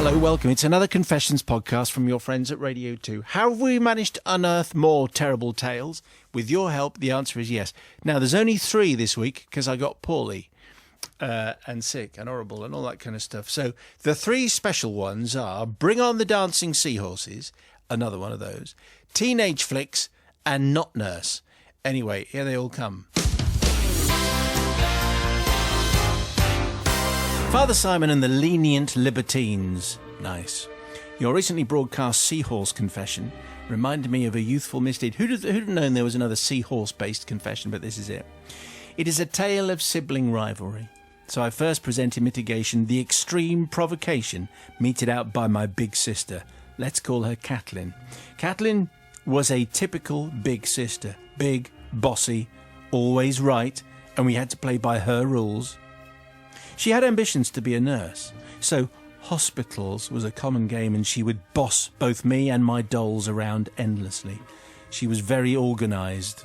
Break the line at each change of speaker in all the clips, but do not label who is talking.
Hello, welcome. It's another Confessions podcast from your friends at Radio 2. How have we managed to unearth more terrible tales? With your help, the answer is yes. Now, there's only 3 this week because I got poorly and sick and horrible and all that kind of stuff. So the 3 special ones are Bring on the Dancing Seahorses, another one of those, Teenage Flicks and Not Nurse. Anyway, here they all come. Father Simon and the Lenient Libertines. Nice. Your recently broadcast seahorse confession reminded me of a youthful misdeed. Who'd have known there was another seahorse-based confession, but this is it. It is a tale of sibling rivalry. So I first present in mitigation the extreme provocation meted out by my big sister. Let's call her Catelyn. Catelyn was a typical big sister. Big, bossy, always right, and we had to play by her rules. She had ambitions to be a nurse, so hospitals was a common game, and she would boss both me and my dolls around endlessly. She was very organised,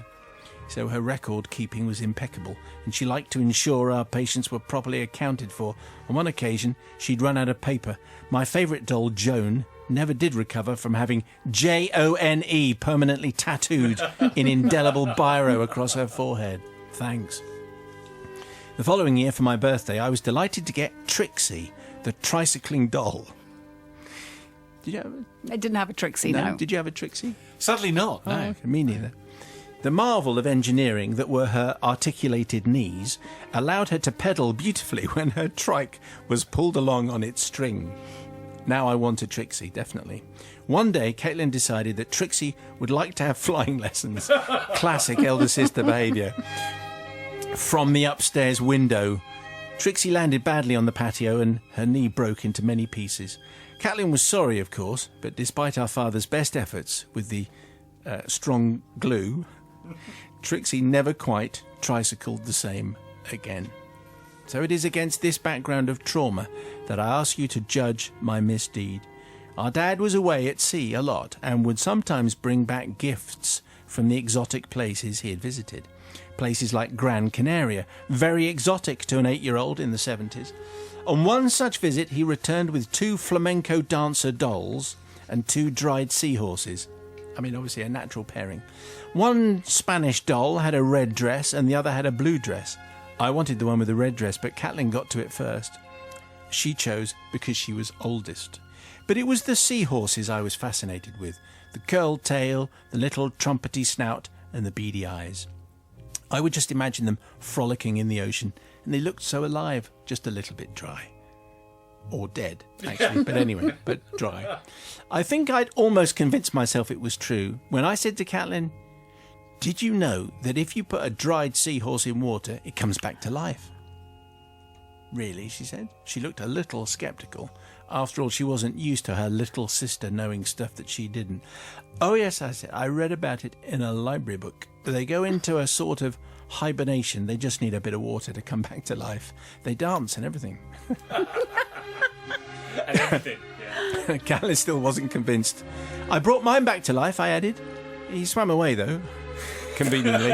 so her record keeping was impeccable, and she liked to ensure our patients were properly accounted for. On one occasion, she'd run out of paper. My favourite doll, Joan, never did recover from having Jone permanently tattooed in indelible biro across her forehead. Thanks. The following year, for my birthday, I was delighted to get Trixie, the tricycling doll. Did you have
I didn't have a Trixie, no.
Did you have a Trixie?
Sadly not, no.
Oh, okay. Me neither. The marvel of engineering that were her articulated knees allowed her to pedal beautifully when her trike was pulled along on its string. Now I want a Trixie, definitely. One day, Caitlin decided that Trixie would like to have flying lessons. Classic elder sister behaviour. From the upstairs window, Trixie landed badly on the patio and her knee broke into many pieces. Catelyn was sorry, of course, but despite our father's best efforts with the strong glue, Trixie never quite tricycled the same again. So it is against this background of trauma that I ask you to judge my misdeed. Our dad was away at sea a lot and would sometimes bring back gifts from the exotic places he had visited. Places like Gran Canaria, very exotic to an 8-year-old in the 70s. On one such visit, he returned with 2 flamenco dancer dolls and 2 dried seahorses. I mean, obviously a natural pairing. One Spanish doll had a red dress and the other had a blue dress. I wanted the one with the red dress, but Catelyn got to it first. She chose because she was oldest. But it was the seahorses I was fascinated with. The curled tail, the little trumpety snout and the beady eyes. I would just imagine them frolicking in the ocean, and they looked so alive, just a little bit dry. Or dead, actually, but anyway, but dry. I think I'd almost convinced myself it was true when I said to Catelyn, "Did you know that if you put a dried seahorse in water, it comes back to life?" "Really?" she said. She looked a little sceptical. After all, she wasn't used to her little sister knowing stuff that she didn't. "Oh yes," I said, "I read about it in a library book. They go into a sort of hibernation. They just need a bit of water to come back to life. They dance and everything."
And everything, yeah.
Catelyn still wasn't convinced. "I brought mine back to life," I added. "He swam away, though," conveniently.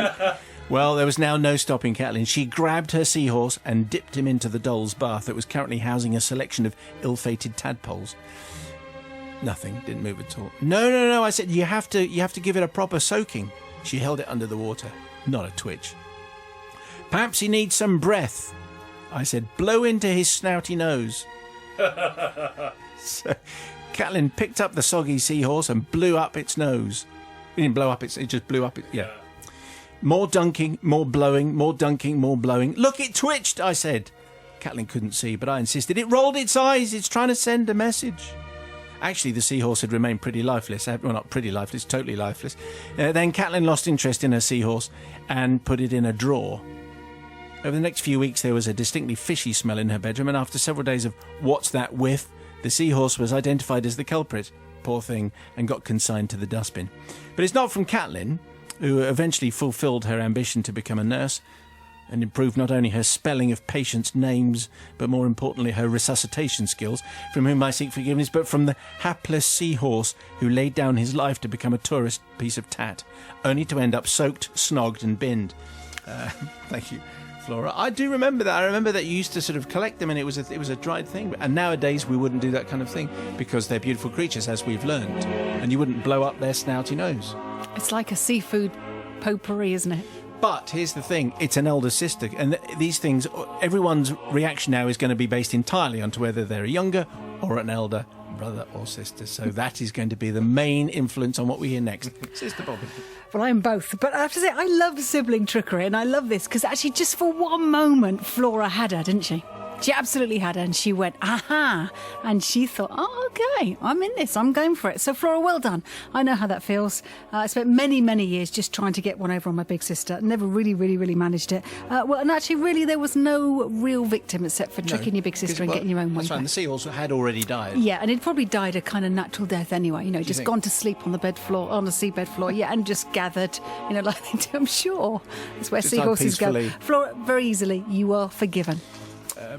Well, there was now no stopping Catelyn. She grabbed her seahorse and dipped him into the doll's bath that was currently housing a selection of ill-fated tadpoles. Nothing, didn't move at all. No, I said, you have to give it a proper soaking." She held it under the water. Not a twitch. "Perhaps he needs some breath," I said. "Blow into his snouty nose." So Catelyn picked up the soggy seahorse and blew up its nose. It didn't blow up it just blew up it, yeah. More dunking, more blowing, more dunking, more blowing. "Look, it twitched," I said. Catelyn couldn't see, but I insisted. "It rolled its eyes. It's trying to send a message." Actually, the seahorse had remained pretty lifeless. Well, not pretty lifeless, totally lifeless. Then Catelyn lost interest in her seahorse and put it in a drawer. Over the next few weeks, there was a distinctly fishy smell in her bedroom, and after several days of "what's that whiff?" the seahorse was identified as the culprit, poor thing, and got consigned to the dustbin. But it's not from Catelyn, who eventually fulfilled her ambition to become a nurse and improved not only her spelling of patients' names, but more importantly her resuscitation skills, from whom I seek forgiveness, but from the hapless seahorse who laid down his life to become a tourist piece of tat, only to end up soaked, snogged and binned. Thank you Flora. I do remember that. I remember that you used to sort of collect them, and it was a dried thing. And nowadays we wouldn't do that kind of thing because they're beautiful creatures, as we've learned, and you wouldn't blow up their snouty nose.
It's like a seafood potpourri, isn't it?
But here's the thing, it's an elder sister, and these things, everyone's reaction now is going to be based entirely onto whether they're a younger or an elder brother or sister. So that is going to be the main influence on what we hear next. Sister Bobby.
Well, I am both. But I have to say, I love sibling trickery, and I love this because actually just for one moment, Flora had her, didn't she? She absolutely had her, and she went, aha, and she thought, oh, OK, I'm in this, I'm going for it. So, Flora, well done. I know how that feels. I spent many, many years just trying to get one over on my big sister. Never really managed it. Well, and actually, really, there was no real victim except for tricking your big sister and getting your own way
That's right,
back.
and the seahorse had already died.
Yeah, and it probably died a kind of natural death anyway, just gone to sleep on the seabed floor, and just gathered, like they do, I'm sure. That's where
Just died
seahorses go.
peacefully.
Flora, very easily, you are forgiven.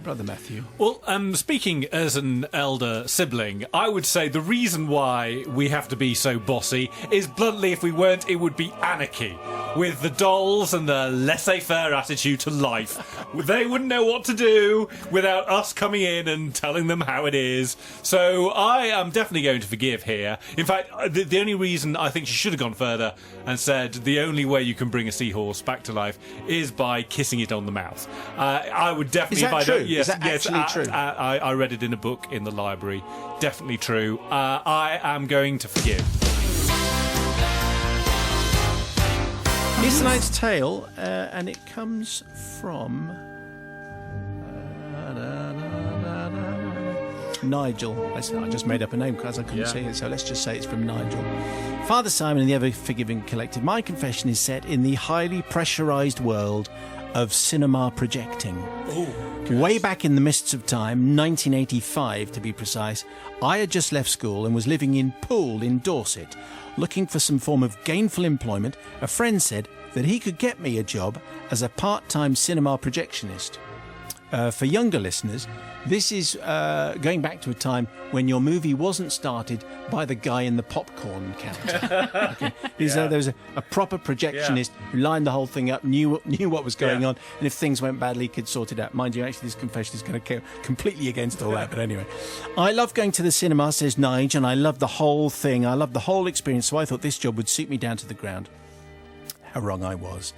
Brother Matthew.
Well, speaking as an elder sibling, I would say the reason why we have to be so bossy is, bluntly, if we weren't, it would be anarchy. With the dolls and the laissez-faire attitude to life. They wouldn't know what to do without us coming in and telling them how it is. So I am definitely going to forgive here. In fact, the only reason I think she should have gone further and said the only way you can bring a seahorse back to life is by kissing it on the mouth. I would definitely...
Is that true?
Yes,
is that actually true?
I read it in a book in the library. Definitely true. I am going to forgive.
It's Tonight's Tale, and it comes from Nigel. I just made up a name because I couldn't see it, so let's just say it's from Nigel. Father Simon and the Ever Forgiving Collective. My confession is set in the highly pressurised world of cinema projecting. Way back in the mists of time, 1985 to be precise, I had just left school and was living in Poole in Dorset. Looking for some form of gainful employment, a friend said that he could get me a job as a part-time cinema projectionist. For younger listeners, this is going back to a time when your movie wasn't started by the guy in the popcorn counter. Okay. There was a proper projectionist who lined the whole thing up, knew what was going on, and if things went badly, he could sort it out. Mind you, actually, this confession is going to go completely against all that, but anyway. I love going to the cinema, says Nige, and I love the whole thing. I love the whole experience, so I thought this job would suit me down to the ground. How wrong I was.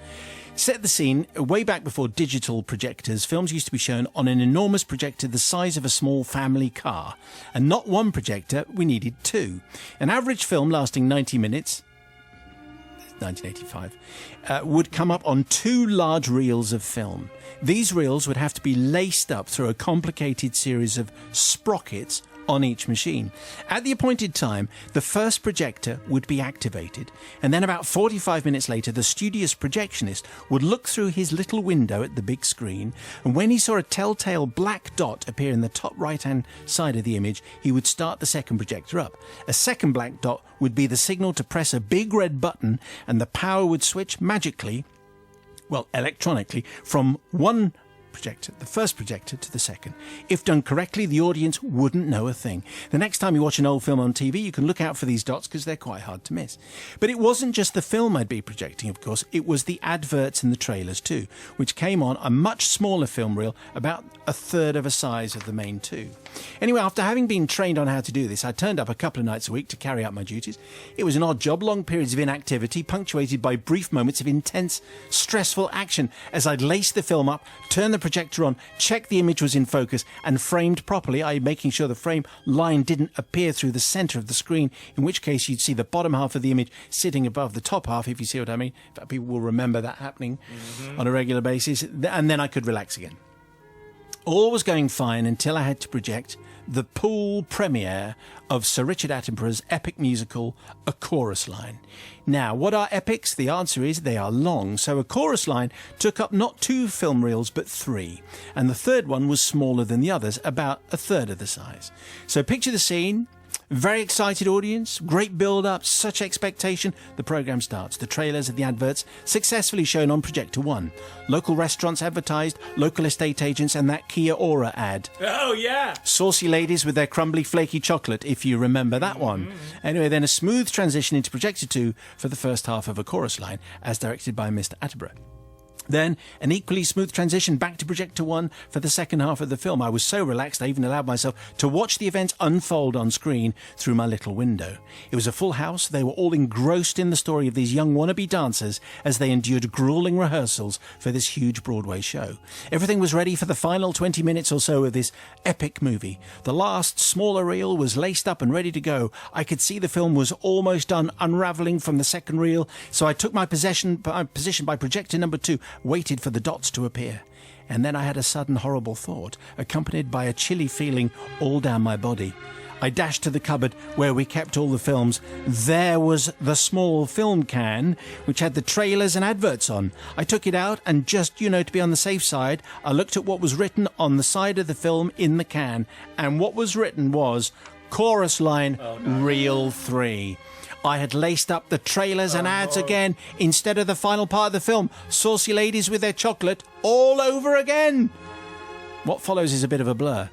Set the scene, way back before digital projectors, films used to be shown on an enormous projector the size of a small family car. And not one projector, we needed two. An average film lasting 90 minutes, 1985, would come up on two large reels of film. These reels would have to be laced up through a complicated series of sprockets on each machine. At the appointed time, the first projector would be activated, and then about 45 minutes later, the studious projectionist would look through his little window at the big screen, and when he saw a telltale black dot appear in the top right-hand side of the image, he would start the second projector up. A second black dot would be the signal to press a big red button, and the power would switch magically, electronically, from one projector, the first projector, to the second. If done correctly, the audience wouldn't know a thing. The next time you watch an old film on TV, you can look out for these dots because they're quite hard to miss. But it wasn't just the film I'd be projecting, of course. It was the adverts and the trailers too, which came on a much smaller film reel, about a third of a size of the main two. Anyway, after having been trained on how to do this, I turned up a couple of nights a week to carry out my duties. It was an odd job, long periods of inactivity, punctuated by brief moments of intense, stressful action as I'd lace the film up, turn the projector on, check the image was in focus and framed properly, i.e. making sure the frame line didn't appear through the centre of the screen, in which case you'd see the bottom half of the image sitting above the top half, if you see what I mean. In fact, people will remember that happening on a regular basis. And then I could relax again. All was going fine until I had to project the Poole premiere of Sir Richard Attenborough's epic musical, A Chorus Line. Now, what are epics? The answer is they are long, so a chorus line took up not 2 film reels but 3, and the third one was smaller than the others, about a third of the size. So picture the scene. Very excited audience, great build-up, such expectation. The programme starts. The trailers of the adverts successfully shown on Projector 1. Local restaurants advertised, local estate agents, and that Kia Aura ad.
Oh, yeah!
Saucy ladies with their crumbly, flaky chocolate, if you remember that one. Anyway, then a smooth transition into Projector 2 for the first half of A Chorus Line, as directed by Mr. Attenborough. Then an equally smooth transition back to projector one for the second half of the film. I was so relaxed I even allowed myself to watch the events unfold on screen through my little window. It was a full house. They were all engrossed in the story of these young wannabe dancers as they endured grueling rehearsals for this huge Broadway show. Everything was ready for the final 20 minutes or so of this epic movie. The last smaller reel was laced up and ready to go. I could see the film was almost done unravelling from the second reel, so I took my position by projector number 2, waited for the dots to appear. And then I had a sudden horrible thought, accompanied by a chilly feeling all down my body. I dashed to the cupboard where we kept all the films. There was the small film can, which had the trailers and adverts on. I took it out and just, to be on the safe side, I looked at what was written on the side of the film in the can. And what was written was, chorus line, Reel 3. I had laced up the trailers and ads again instead of the final part of the film. Saucy ladies with their chocolate all over again. What follows is a bit of a blur.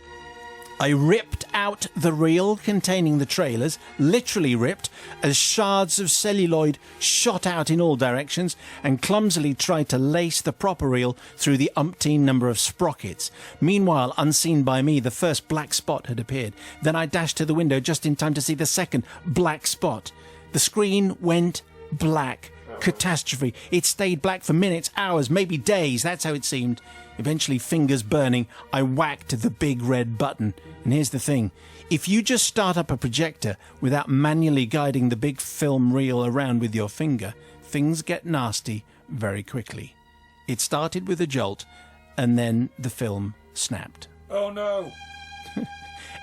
I ripped out the reel containing the trailers, literally ripped, as shards of celluloid shot out in all directions, and clumsily tried to lace the proper reel through the umpteen number of sprockets. Meanwhile, unseen by me, the first black spot had appeared. Then I dashed to the window just in time to see the second black spot. The screen went black. Catastrophe. It stayed black for minutes, hours, maybe days. That's how it seemed. Eventually, fingers burning, I whacked the big red button. And here's the thing. If you just start up a projector without manually guiding the big film reel around with your finger, things get nasty very quickly. It started with a jolt, and then the film snapped.
Oh, no.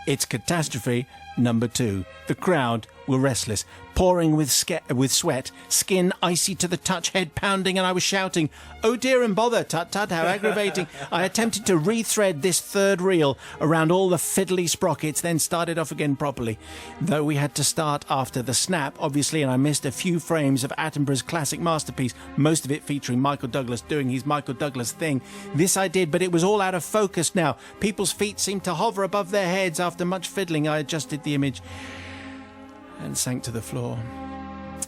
It's catastrophe number 2. The crowd were restless, pouring with sweat, skin icy to the touch, head pounding, and I was shouting, "Oh dear and bother, tut-tut, how aggravating." I attempted to rethread this third reel around all the fiddly sprockets, then started off again properly. Though we had to start after the snap, obviously, and I missed a few frames of Attenborough's classic masterpiece, most of it featuring Michael Douglas doing his Michael Douglas thing. This I did, but it was all out of focus now. People's feet seemed to hover above their heads. After much fiddling, I adjusted the image and sank to the floor.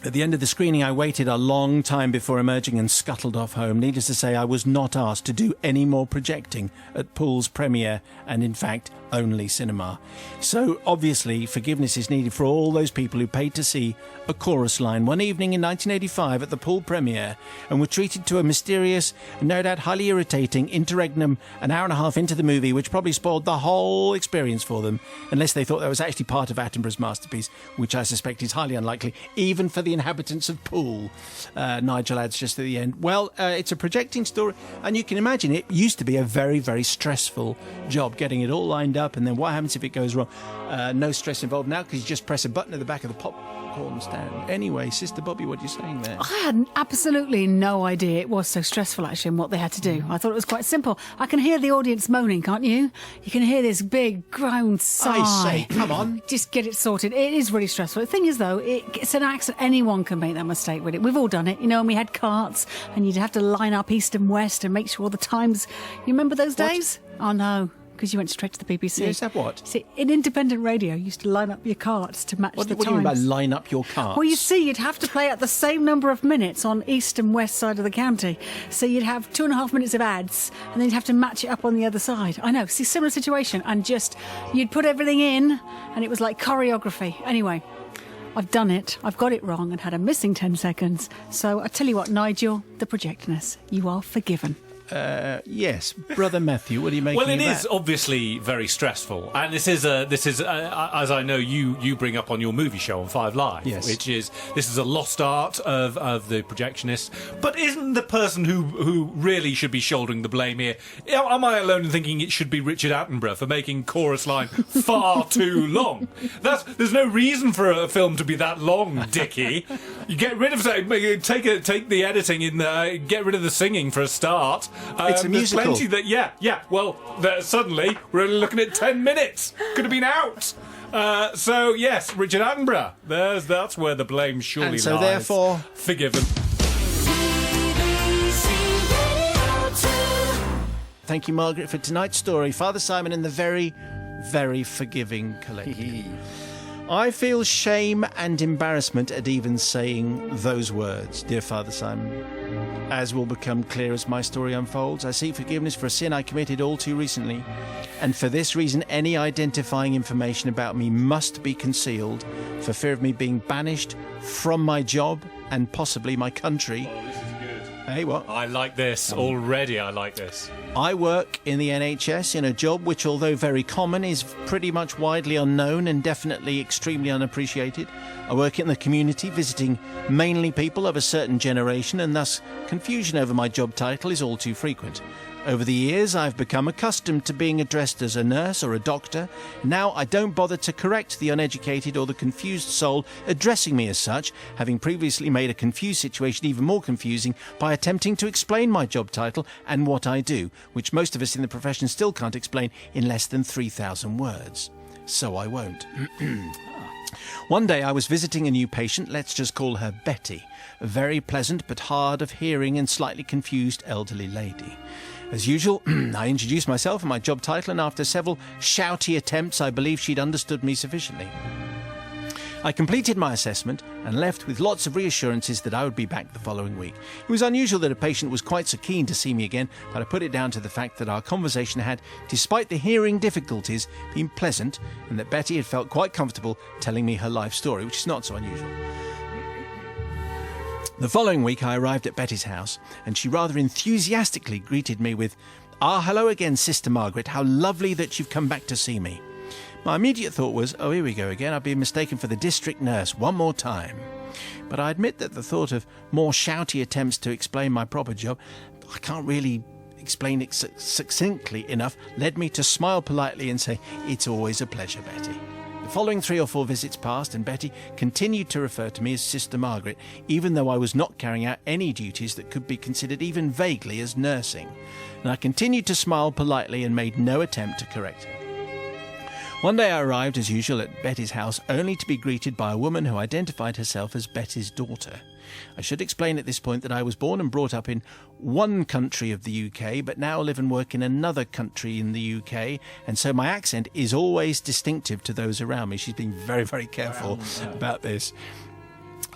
At the end of the screening, I waited a long time before emerging and scuttled off home. Needless to say, I was not asked to do any more projecting at Pool's premiere, and in fact, only cinema. So, obviously, forgiveness is needed for all those people who paid to see a chorus line one evening in 1985 at the Pool premiere and were treated to a mysterious, no doubt highly irritating interregnum an hour and a half into the movie, which probably spoiled the whole experience for them, unless they thought that was actually part of Attenborough's masterpiece, which I suspect is highly unlikely, even for the inhabitants of Pool. Nigel adds just at the end, well, it's a projecting story, and you can imagine it used to be a very, very stressful job getting it all lined up, and then what happens if it goes wrong? No stress involved now because you just press a button at the back of the popcorn stand. Anyway, Sister Bobby, what are you saying there?
I had absolutely no idea it was so stressful, actually, and what they had to do. I thought it was quite simple. I can hear the audience moaning, can't you? You can hear this big ground sigh.
I say, come on.
Just get it sorted. It is really stressful. The thing is, though, it's an accident. Anyone can make that mistake with it. We've all done it, and we had carts, and you'd have to line up east and west and make sure all the times... You remember those days? Oh, no. Because you went straight to the BBC.
Yes, that what?
See, in independent radio, you used to line up your carts to match the times.
What do you mean by line up your carts?
Well, you see, you'd have to play out the same number of minutes on east and west side of the county. So you'd have 2.5 minutes of ads, and then you'd have to match it up on the other side. I know, see, similar situation. And just, you'd put everything in, and it was like choreography. Anyway, I've done it. I've got it wrong and had a missing 10 seconds. So I tell you what, Nigel, the projectionist, you are forgiven.
Yes, Brother Matthew, what are you making
Well, it
of that?
is obviously very stressful, and this is as I know you bring up on your movie show on 5 Live,
yes.
which is this is a lost art of the projectionist. But isn't the person who really should be shouldering the blame here? Am I alone in thinking it should be Richard Attenborough for making chorus line far too long? There's no reason for a film to be that long, Dickie. You get rid of take the editing in get rid of the singing for a start.
It's a musical.
There's plenty that, well, suddenly we're only looking at 10 minutes. Could have been out. So, yes, Richard Attenborough. That's where the blame surely lies.
And so, therefore...
Forgiven.
Thank you, Margaret, for tonight's story. Father Simon and the Very, Very Forgiving Collective. I feel shame and embarrassment at even saying those words, dear Father Simon. as will become clear as my story unfolds. I seek forgiveness for a sin I committed all too recently, and for this reason any identifying information about me must be concealed for fear of me being banished from my job and possibly my country.
Oh, this is good.
Hey, what?
I like this. Already I like this.
I work in the NHS in a job which, although very common, is pretty much widely unknown and definitely extremely unappreciated. I work in the community, visiting mainly people of a certain generation, and thus confusion over my job title is all too frequent. Over the years, I've become accustomed to being addressed as a nurse or a doctor. Now I don't bother to correct the uneducated or the confused soul addressing me as such, having previously made a confused situation even more confusing by attempting to explain my job title and what I do, which most of us in the profession still can't explain in less than 3,000 words. So I won't. One day I was visiting a new patient, let's just call her Betty, a very pleasant but hard of hearing and slightly confused elderly lady. As usual, I introduced myself and my job title, and after several shouty attempts, I believed she'd understood me sufficiently. I completed my assessment and left with lots of reassurances that I would be back the following week. It was unusual that a patient was quite so keen to see me again, but I put it down to the fact that our conversation had, despite the hearing difficulties, been pleasant, and that Betty had felt quite comfortable telling me her life story, which is not so unusual. The following week I arrived at Betty's house, and she rather enthusiastically greeted me with, "Ah, hello again, Sister Margaret. How lovely that you've come back to see me." My immediate thought was, oh, here we go again. I've been mistaken for the district nurse one more time. But I admit that the thought of more shouty attempts to explain my proper job, I can't really explain it succinctly enough, led me to smile politely and say, "It's always a pleasure, Betty." The following 3 or 4 visits passed, and Betty continued to refer to me as Sister Margaret, even though I was not carrying out any duties that could be considered even vaguely as nursing. And I continued to smile politely and made no attempt to correct her. One day I arrived, as usual, at Betty's house, only to be greeted by a woman who identified herself as Betty's daughter. I should explain at this point that I was born and brought up in one country of the UK, but now live and work in another country in the UK, and so my accent is always distinctive to those around me. She's been very, very careful about this.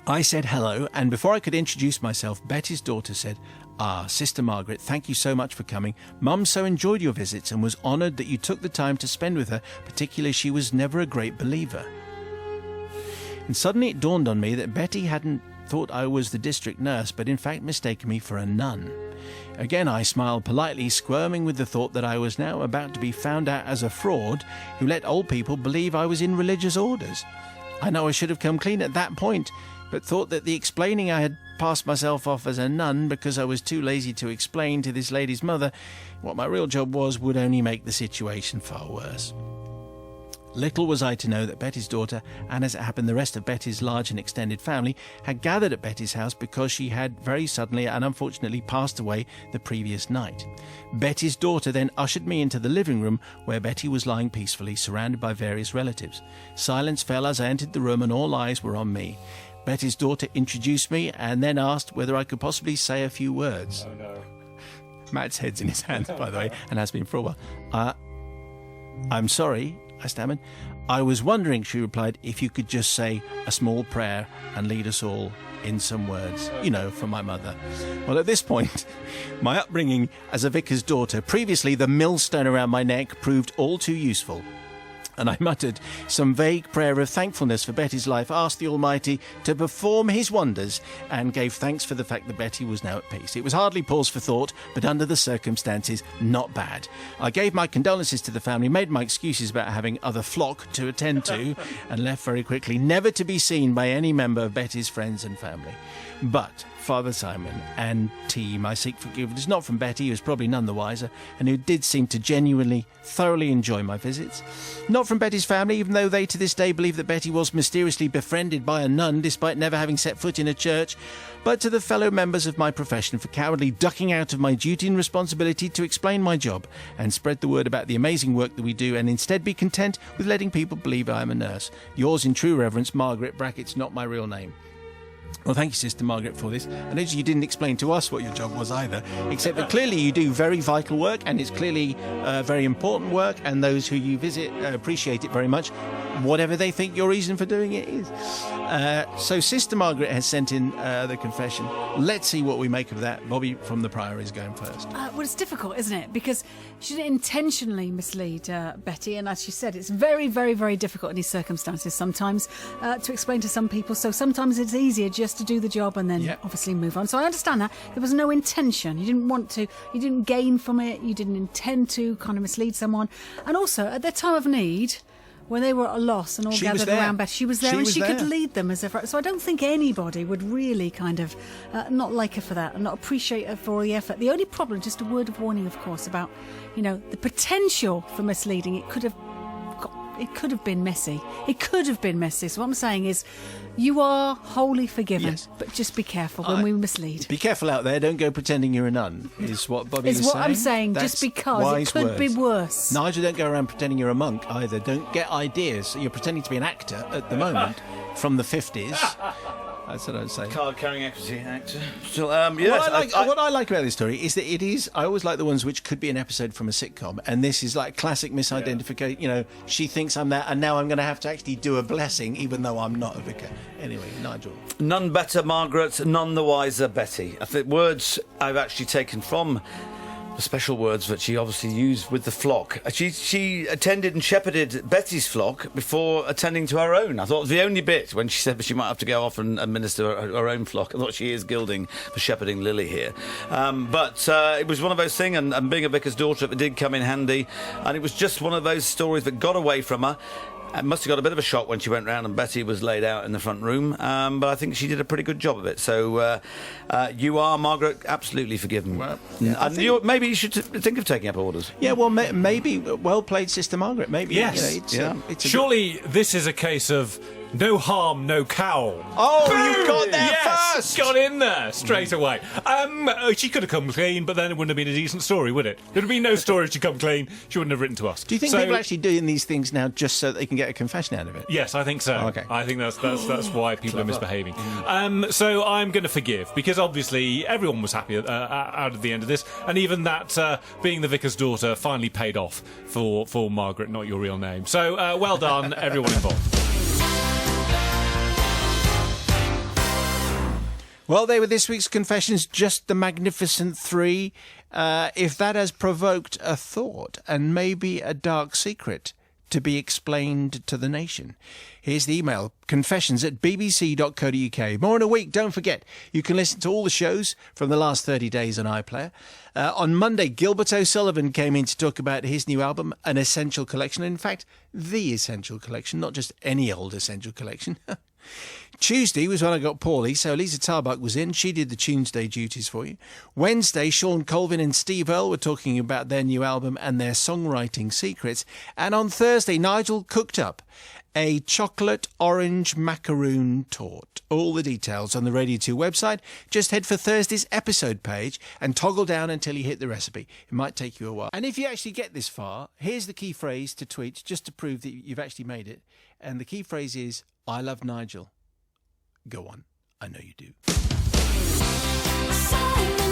I said hello, and before I could introduce myself, Betty's daughter said, "Ah, Sister Margaret, thank you so much for coming. Mum so enjoyed your visits and was honoured that you took the time to spend with her, particularly she was never a great believer." And suddenly it dawned on me that Betty hadn't thought I was the district nurse, but in fact mistaken me for a nun. Again I smiled politely, squirming with the thought that I was now about to be found out as a fraud who let old people believe I was in religious orders. I know I should have come clean at that point, but thought that the explaining I had passed myself off as a nun because I was too lazy to explain to this lady's mother what my real job was would only make the situation far worse. Little was I to know that Betty's daughter, and as it happened the rest of Betty's large and extended family, had gathered at Betty's house because she had very suddenly and unfortunately passed away the previous night. Betty's daughter then ushered me into the living room where Betty was lying peacefully, surrounded by various relatives. Silence fell as I entered the room and all eyes were on me. Betty's daughter introduced me and then asked whether I could possibly say a few words.
Oh no.
Matt's head's in his hands, by the way, and has been for a while. "I'm sorry," I stammered. "I was wondering," she replied, "if you could just say a small prayer and lead us all in some words, for my mother." Well, at this point, my upbringing as a vicar's daughter, previously the millstone around my neck, proved all too useful. And I muttered some vague prayer of thankfulness for Betty's life, asked the Almighty to perform his wonders, and gave thanks for the fact that Betty was now at peace. It was hardly pause for thought, but under the circumstances, not bad. I gave my condolences to the family, made my excuses about having other flock to attend to, and left very quickly, never to be seen by any member of Betty's friends and family. But Father Simon and team, I seek forgiveness, not from Betty, who was probably none the wiser, and who did seem to genuinely, thoroughly enjoy my visits. Not from Betty's family, even though they to this day believe that Betty was mysteriously befriended by a nun despite never having set foot in a church, but to the fellow members of my profession for cowardly ducking out of my duty and responsibility to explain my job and spread the word about the amazing work that we do, and instead be content with letting people believe I am a nurse. Yours in true reverence, Margaret, brackets not my real name. Well, thank you, Sister Margaret, for this. And actually, you didn't explain to us what your job was either, except that clearly you do very vital work, and it's clearly very important work, and those who you visit appreciate it very much, whatever they think your reason for doing it is. So Sister Margaret has sent in the confession. Let's see what we make of that. Bobby from the Priory is going first.
Well, it's difficult, isn't it? Because she didn't intentionally mislead Betty, and as she said, it's very, very, very difficult in these circumstances sometimes to explain to some people. So sometimes it's easier just to do the job and then obviously move on. So I understand that. There was no intention. You didn't want to, you didn't gain from it, you didn't intend to kind of mislead someone. And also, at their time of need, when they were at a loss and all gathered around Betty, she was there and she could lead them as if. So I don't think anybody would really kind of not like her for that and not appreciate her for all the effort. The only problem, just a word of warning, of course, about, you know, the potential for misleading. It could have been messy. It could have been messy. So what I'm saying is, you are wholly forgiven, but just be careful when we mislead.
Be careful out there. Don't go pretending you're a nun, is what Bobby is saying.
Is what I'm saying,
That's
just because it could be worse.
Nigel, don't go around pretending you're a monk either. Don't get ideas. You're pretending to be an actor at the moment from the 50s. That's what I'd say.
Card-carrying equity actor. So,
what I like about this story is that it is. I always like the ones which could be an episode from a sitcom, and this is like classic misidentification. You know, she thinks I'm that, and now I'm going to have to actually do a blessing, even though I'm not a vicar. Anyway, Nigel.
None better, Margaret. None the wiser, Betty. I think words I've actually taken from the special words that she obviously used with the flock. She attended and shepherded Betty's flock before attending to her own. I thought it was the only bit when she said that she might have to go off and administer her own flock. I thought she is gilding for shepherding Lily here. But it was one of those things, and being a vicar's daughter, it did come in handy. And it was just one of those stories that got away from her. It must have got a bit of a shock when she went round and Betty was laid out in the front room, but I think she did a pretty good job of it. So you are, Margaret, absolutely forgiven. Well, maybe you should think of taking up orders.
Yeah, well, maybe. Well played, Sister Margaret. Maybe.
Yes.
It's
surely this is a case of no harm, no cowl.
Oh,
Boom!
you got there first!
Got in there straight away. She could have come clean, but then it wouldn't have been a decent story, would it? There would have been no story if she'd come clean. She wouldn't have written to us.
Do you think people are actually doing these things now just so that they can get a confession out of it?
Yes, I think so.
Oh, okay.
I think that's why people are misbehaving. So I'm going to forgive, because obviously everyone was happy out of the end of this, and even that being the vicar's daughter finally paid off for Margaret, not your real name. So well done, everyone involved.
Well, they were this week's confessions, just the magnificent three. If that has provoked a thought and maybe a dark secret to be explained to the nation, here's the email, confessions@bbc.co.uk. More in a week. Don't forget, you can listen to all the shows from the last 30 days on iPlayer. On Monday, Gilbert O'Sullivan came in to talk about his new album, An Essential Collection. In fact, the Essential Collection, not just any old Essential Collection. Tuesday was when I got poorly, so Lisa Tarbuck was in. She did the Tuesday duties for you. Wednesday, Sean Colvin and Steve Earle were talking about their new album and their songwriting secrets. And on Thursday, Nigel cooked up a chocolate orange macaroon tort. All the details on the Radio 2 website. Just head for Thursday's episode page and toggle down until you hit the recipe. It might take you a while. And if you actually get this far, here's the key phrase to tweet, just to prove that you've actually made it. And the key phrase is, I love Nigel. Go on. I know you do.
Simon